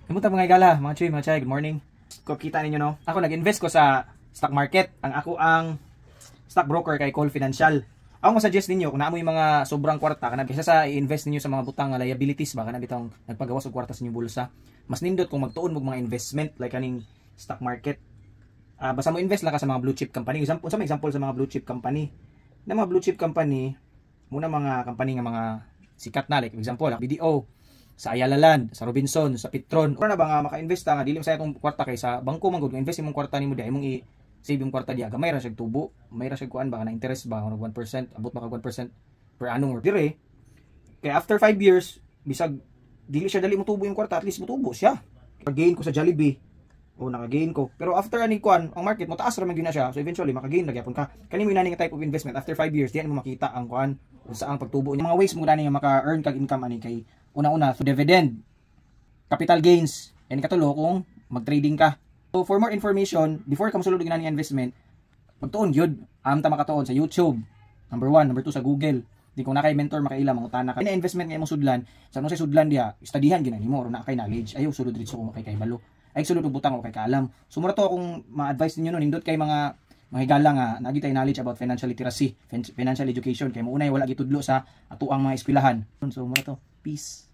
Himuta mga igala, mga chuy, mga chay, good morning. Kung kita ninyo no, ako nag-invest ko sa stock market. Ang stock broker kay Cole Financial. Ako mo suggest ninyo kung naamoy mga sobrang kwarta kana kaysa sa i-invest ninyo sa mga butang nga liabilities ba kana bitong nagpagawas og kwarta sa inyong bulsa. Mas nindot kung magtuon mo mga investment like kaning stock market. Basta mo invest lang ka sa mga blue chip company. Example sa mga blue chip company. Na mga blue chip company, muna mga company nga mga sikat na like example, BDO, sa Ayala Land, sa Robinson, sa Petron. Ano na ba nga maka-invest nga dili sa itong kwarta kay sa bangko man gud invest imong kwarta nimo di imong i-save yung kwarta diya. Gamay ra siya tubo, may ra siya kuan ba na interest ba or 1%, abot maka 1% per annum or dire. Kay after 5 years, bisag dili siya dali mo tubo yung kwarta, at least mo tubo siya. Pag-gain ko sa Jollibee, o naka-gain ko. Pero after ani kuan, ang market mo taas ra man gyud na siya. So eventually maka-gain ra gyapon ka. Kani mo inani nga type of investment after 5 years, diyan mo makita ang kuan sa ang pagtubo niya. Mga ways mo gani nga maka-earn kag income ani kay una-una so dividend, capital gains, and katulo kung mag-trading ka. So for more information, before ka mosulod og inani investment, magtuon gyud ta makatuon sa YouTube. Number 1, number 2 sa Google. Di kung nakay mentor makaila mangutana ka. Ina investment nga imong sudlan, sa ano sa sudlan diha, studihan ginani mo or na kay knowledge. Ayaw sulod dito ko kay balo. Ay sulod og butang o kay kaalam. So mura to akong ma-advise ninyo no nindot kay mga higala nga nagi tay knowledge about financial literacy, financial education kay mo unay wala gitudlo sa atuang mga eskwelahan. So mura to. Peace.